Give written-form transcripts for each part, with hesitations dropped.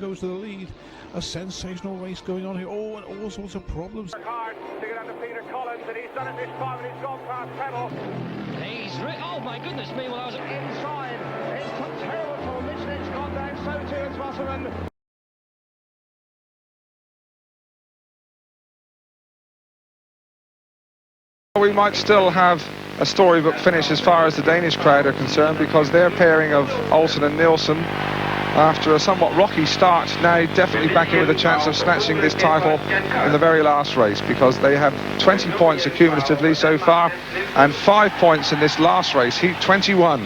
Goes to the lead. A sensational race going on here. Oh, and all sorts of problems. Hard to get under Peter Collins, and he's done it this time, and he's gone past Pebble. Oh my goodness me! Well, I was Inside. It's terrible for Mitchell. It's gone down. So too it's Wasserman. We might still have a storybook finish as far as the Danish crowd are concerned, because their pairing of Olsen and Nielsen, after a somewhat rocky start, now definitely back in with a chance of snatching this title in the very last race, because they have 20 points accumulatively so far, and 5 points in this last race. Heat 21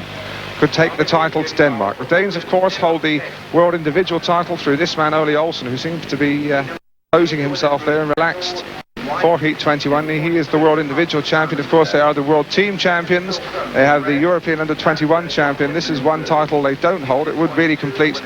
could take the title to Denmark. The Danes, of course, hold the world individual title through this man, Ole Olsen, who seems to be posing himself there and relaxed for Heat 21. He is the world individual champion. Of course, they are the world team champions. They have the European under-21 champion. This is one title they don't hold. It would really complete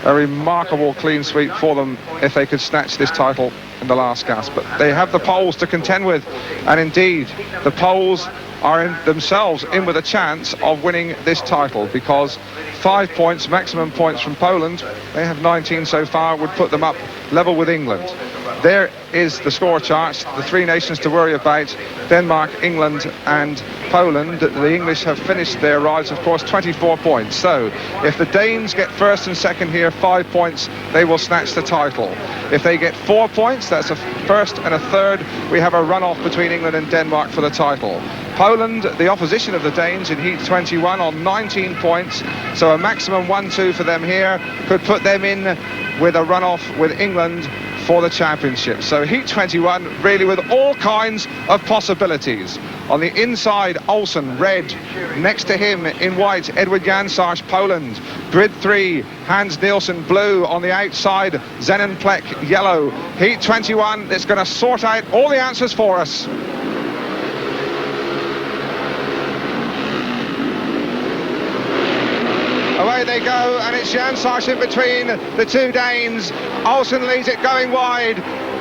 a remarkable clean sweep for them if they could snatch this title in the last gasp. But they have the Poles to contend with, and indeed the Poles are themselves in with a chance of winning this title, because 5 points, maximum points from Poland, they have 19 so far, would put them up level with England. There is the score chart, the three nations to worry about: Denmark, England and Poland. The English have finished their rides, of course, 24 points. So if the Danes get first and second here, 5 points, they will snatch the title. If they get 4 points, that's a first and a third, we have a run-off between England and Denmark for the title. Poland, the opposition of the Danes in Heat 21, on 19 points, so a maximum 1-2 for them here could put them in with a run-off with England for the championship. So Heat 21 really with all kinds of possibilities. On the inside, Olsen, red. Next to him in white, Edward Jansarz, Poland. Grid 3, Hans Nielsen, blue. On the outside, Zenon Plek, yellow. Heat 21 that's going to sort out all the answers for us. Away they go, and it's Jansarz in between the two Danes. Olsen leads it going wide.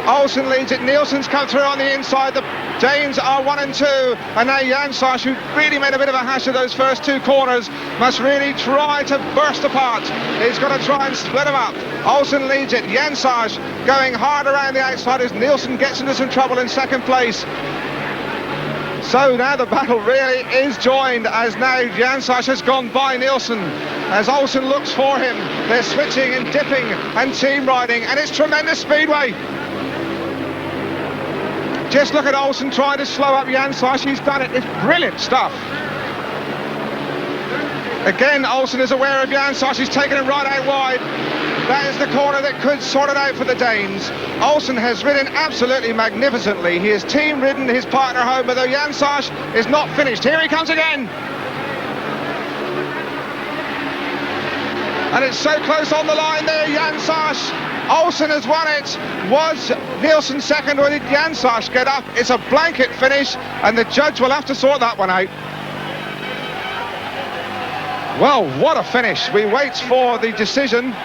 Olsen leads it. Nielsen's come through on the inside. The Danes are 1 and 2, and now Jansarz, who really made a bit of a hash of those first two corners, must really try to burst apart. He's got to try and split them up. Olsen leads it. Jansarz going hard around the outside as Nielsen gets into some trouble in second place. So now the battle really is joined, as now Jansarz has gone by Nielsen as Olsen looks for him. They're switching and dipping and team riding, and it's tremendous speedway. Just look at Olsen trying to slow up Jansarz. He's done it. It's brilliant stuff. Again, Olsen is aware of Jansarz. He's taken it right out wide. That is the corner that could sort it out for the Danes. Olsen has ridden absolutely magnificently. He has team ridden his partner home, although Jansarz is not finished. Here he comes again. And it's so close on the line there, Jansarz. Olsen has won it. Was Nielsen second, or did Jansarz get up? It's a blanket finish, and the judge will have to sort that one out. Well, what a finish. We wait for the decision.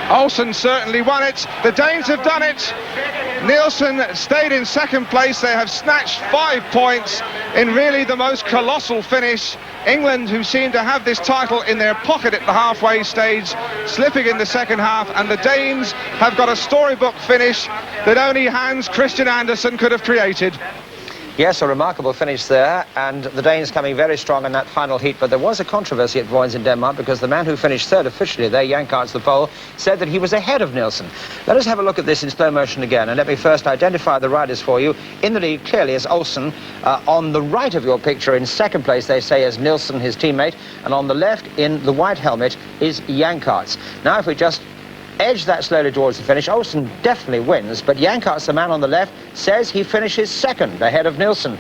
Olsen certainly won it. The Danes have done it. Nielsen stayed in second place. They have snatched 5 points in really the most colossal finish. England, who seem to have this title in their pocket at the halfway stage, slipping in the second half, and the Danes have got a storybook finish that only Hans Christian Andersen could have created. yes, a remarkable finish there, and the Danes coming very strong in that final heat. But there was a controversy at Vojens in Denmark, because the man who finished third officially there, Jansarz the Pole, said that he was ahead of Nielsen. Let us have a look at this in slow motion again, and let me first identify the riders for you. In the lead clearly is Olsen. On the right of your picture in second place, they say, is Nielsen, his teammate, and on the left in the white helmet is Jansarz. Now if we just edge that slowly towards the finish, Olsen definitely wins, but Jansarz, the man on the left, says he finishes second ahead of Nielsen.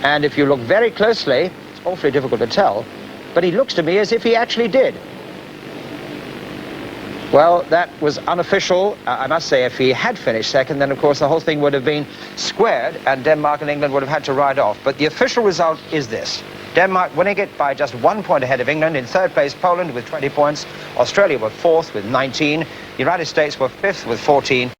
And if you look very closely, it's awfully difficult to tell, but he looks to me as if he actually did. Well, that was unofficial. I must say, if he had finished second, then of course the whole thing would have been squared and Denmark and England would have had to ride off. But the official result is this: Denmark winning it by just 1 point ahead of England. In third place, Poland with 20 points. Australia were fourth with 19. The United States were fifth with 14.